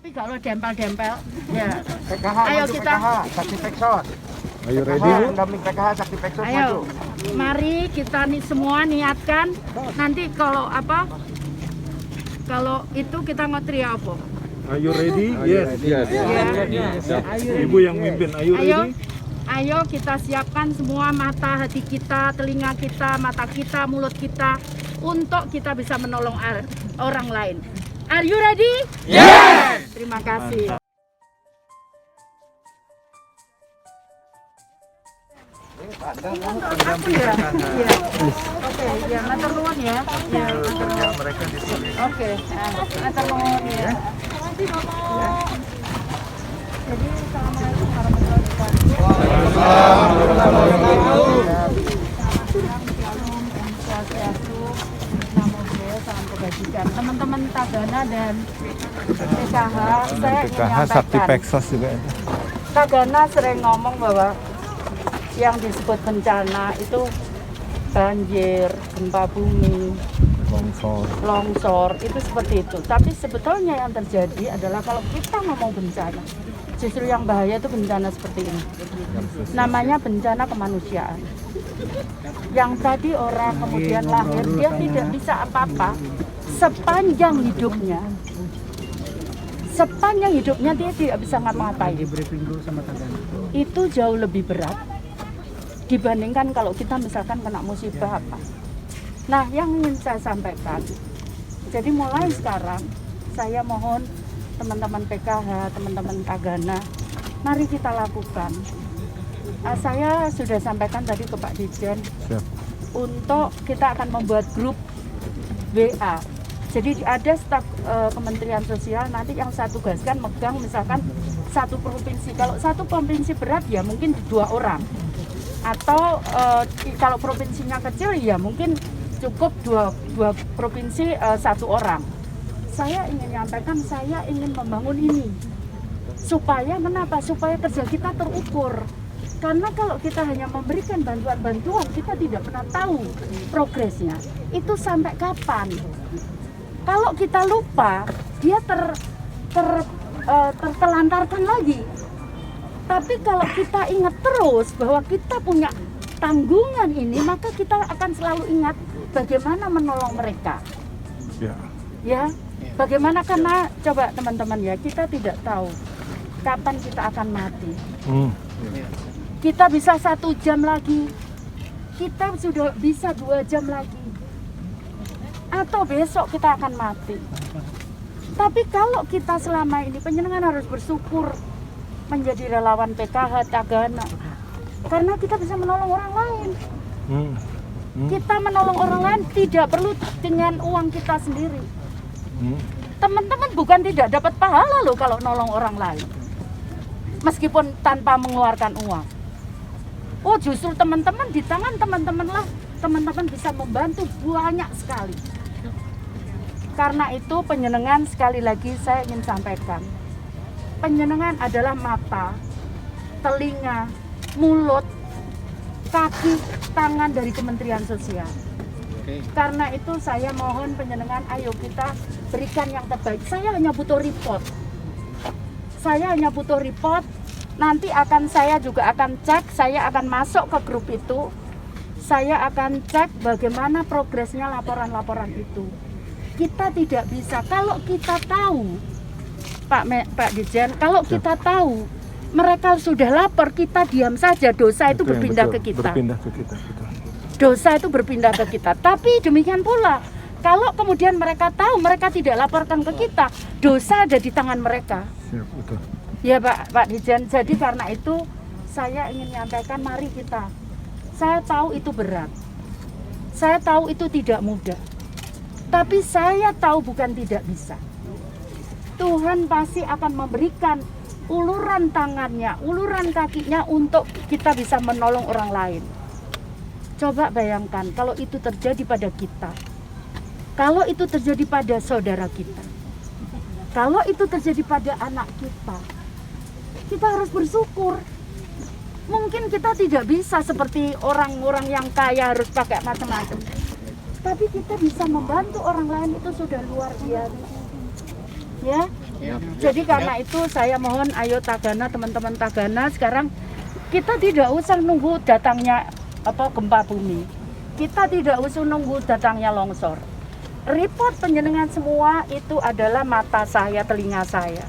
tapi kalau dempel-dempel ya. PKH, Ayo maju kita. PKH, Sakti Peksos. Ayo ready PKH, Bu? pendamping PKH Sakti Peksos maju. Ayo, mari kita nih semua niatkan. Nanti kalau itu kita ngotri apa? Ayo ready? Yes. Yes. Ya. Ibu yang mimpin. Ayo ready? Ayo kita siapkan semua mata hati kita, telinga kita, mata kita, mulut kita untuk kita bisa menolong orang lain. Are you ready? Yes. Terima kasih. Aku ya? Iya. Oke, ya matur nuwun ya. Ya, matur nuwun. Mereka di sini. Oke, matur nuwun ya. Jadi assalamualaikum warahmatullahi wabarakatuh. Teman-teman Tagana dan PKH, saya ingin PKH Sakti menyampaikan. Peksos juga. Tagana sering ngomong bahwa yang disebut bencana itu banjir, gempa bumi, longsor, itu seperti itu. Tapi sebetulnya yang terjadi adalah kalau kita ngomong bencana, justru yang bahaya itu bencana seperti ini. Namanya bencana kemanusiaan. Yang tadi orang kemudian lahir, dia tidak bisa apa-apa sepanjang hidupnya. Sepanjang hidupnya dia tidak bisa ngapa-ngapain. Itu jauh lebih berat dibandingkan kalau kita misalkan kena musibah apa. Nah, yang ingin saya sampaikan, jadi mulai sekarang saya mohon teman-teman PKH, teman-teman Tagana, mari kita lakukan. Saya sudah sampaikan tadi ke Pak Dirjen, untuk kita akan membuat grup WA. Jadi ada staf Kementerian Sosial nanti yang saya tugaskan megang misalkan satu provinsi. Kalau satu provinsi berat ya mungkin 2 orang. Atau kalau provinsinya kecil ya mungkin cukup dua provinsi 1 orang. Saya ingin menyampaikan, saya ingin membangun ini supaya kenapa? Supaya kerja kita terukur. Karena kalau kita hanya memberikan bantuan-bantuan, kita tidak pernah tahu progresnya. Itu sampai kapan? Kalau kita lupa, dia tertelantarkan lagi. Tapi kalau kita ingat terus bahwa kita punya tanggungan ini, maka kita akan selalu ingat bagaimana menolong mereka. Ya, bagaimana, karena coba teman-teman ya, kita tidak tahu kapan kita akan mati. Kita bisa 1 jam lagi, kita sudah bisa 2 jam lagi, atau besok kita akan mati. Tapi kalau kita selama ini, penjenengan harus bersyukur menjadi relawan PKH Tagana, karena kita bisa menolong orang lain. Kita menolong orang lain tidak perlu dengan uang kita sendiri. Teman-teman bukan tidak dapat pahala loh kalau nolong orang lain, meskipun tanpa mengeluarkan uang. Oh, justru teman-teman, di tangan teman-teman lah teman-teman bisa membantu banyak sekali. Karena itu penjenengan, sekali lagi saya ingin sampaikan, penjenengan adalah mata, telinga, mulut, kaki, tangan dari Kementerian Sosial. Karena itu saya mohon penjenengan, ayo kita berikan yang terbaik. Saya hanya butuh report. Nanti saya juga akan cek, saya akan masuk ke grup itu. Saya akan cek bagaimana progresnya laporan-laporan itu. Kita tidak bisa, kalau kita tahu, Pak Dirjen, kalau kita tahu mereka sudah lapor, kita diam saja, dosa itu berpindah ke kita. Dosa itu berpindah ke kita. Tapi demikian pula, kalau kemudian mereka tahu, mereka tidak laporkan ke kita, dosa ada di tangan mereka. Ya Pak Dirjen, jadi karena itu saya ingin menyampaikan, mari kita. Saya tahu itu berat, saya tahu itu tidak mudah, tapi saya tahu bukan tidak bisa. Tuhan pasti akan memberikan uluran tangannya, uluran kakinya untuk kita bisa menolong orang lain. Coba bayangkan kalau itu terjadi pada kita, kalau itu terjadi pada saudara kita, kalau itu terjadi pada anak kita harus bersyukur. Mungkin kita tidak bisa seperti orang-orang yang kaya harus pakai macam-macam, tapi kita bisa membantu orang lain, itu sudah luar biasa. Ya, Jadi karena itu saya mohon ayo Tagana, teman-teman Tagana, sekarang kita tidak usah nunggu datangnya gempa bumi. Kita tidak usah nunggu datangnya longsor. Report penjenengan semua itu adalah mata saya, telinga saya.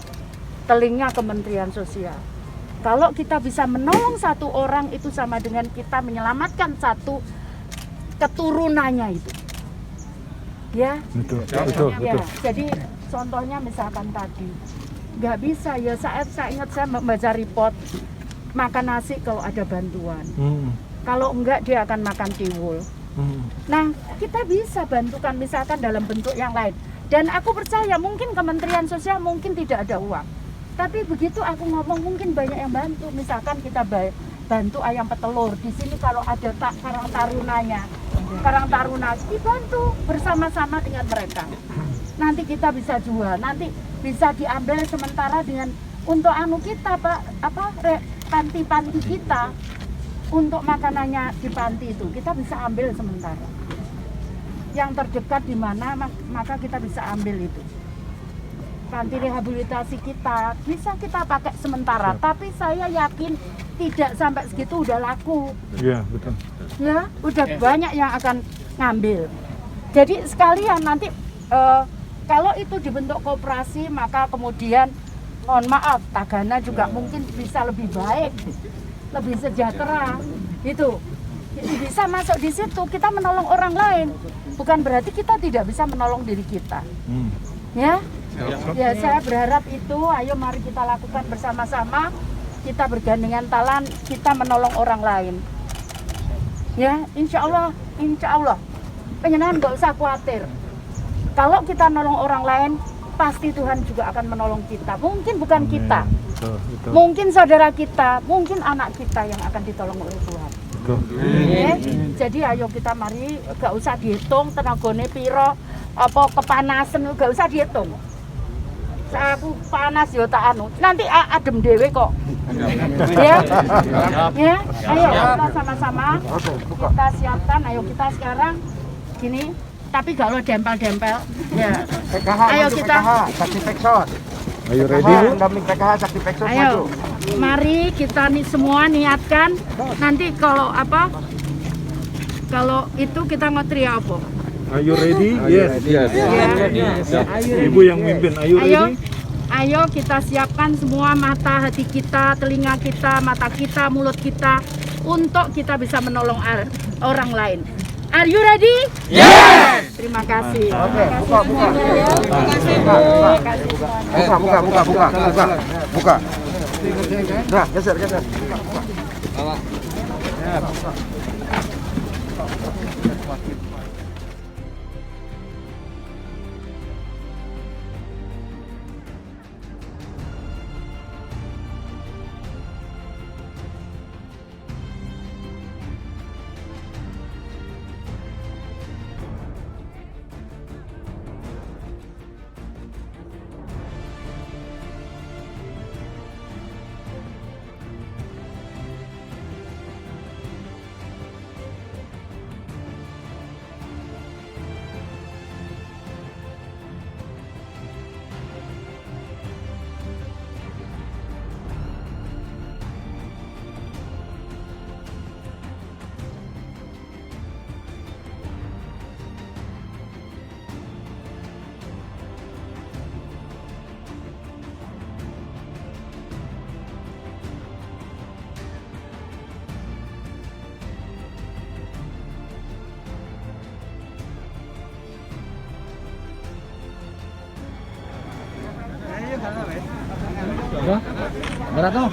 Telinga Kementerian Sosial. Kalau kita bisa menolong satu orang itu sama dengan kita menyelamatkan satu keturunannya itu. Ya. Betul. Ya, jadi contohnya misalkan tadi nggak bisa ya saya ingat saya membaca report makan nasi kalau ada bantuan. Kalau enggak dia akan makan tiwul. Nah, kita bisa bantukan misalkan dalam bentuk yang lain. Dan aku percaya mungkin Kementerian Sosial mungkin tidak ada uang. Tapi begitu aku ngomong mungkin banyak yang bantu. Misalkan kita bantu ayam petelur. Di sini kalau ada karang taruna dibantu bersama-sama dengan mereka. Nanti kita bisa jual, nanti bisa diambil sementara dengan untuk kita panti-panti kita untuk makanannya di panti itu kita bisa ambil sementara. Yang terdekat di mana maka kita bisa ambil itu. Panti rehabilitasi kita bisa kita pakai sementara, tapi saya yakin tidak sampai segitu udah laku. Iya, betul. Ya, udah banyak yang akan ngambil. Jadi sekalian nanti kalau itu dibentuk koperasi maka kemudian mohon maaf Tagana juga mungkin bisa lebih baik, lebih sejahtera. Itu bisa masuk di situ kita menolong orang lain. Bukan berarti kita tidak bisa menolong diri kita. Ya. Ya, saya berharap itu, ayo mari kita lakukan bersama-sama, kita bergandengan tangan, kita menolong orang lain. Ya, insya Allah, penjenengan nggak usah khawatir. Kalau kita nolong orang lain, pasti Tuhan juga akan menolong kita. Mungkin bukan kita, mungkin saudara kita, mungkin anak kita yang akan ditolong oleh Tuhan. Ya, jadi ayo kita mari, nggak usah dihitung tenagane piro, kepanasan, nggak usah dihitung. Aku panas yo tak anu. Nanti adem dewe kok. Ya. Ya. Ayo kita sama-sama kita siapkan. Ayo kita sekarang gini, tapi kalau dempel-dempel. Ya. PKH, ayo maju kita. PKH, Sakti Peksos. Ayo ready, PKH, Bu? pendamping PKH, Sakti Peksos maju. Ayo. Mari kita nih semua niatkan. Nanti kalau kalau itu kita ngotri apa? Are you ready? Yes. Ya. Ibu yang mimpin. Are you ready? Ayo kita siapkan semua mata hati kita, telinga kita, mata kita, mulut kita untuk kita bisa menolong orang lain. Are you ready? Yes. Terima kasih. Oke, Terima kasih buka. semuanya ya. Terima kasih. Terima kasih semuanya. Buka. Nah, geser. Berat tuh.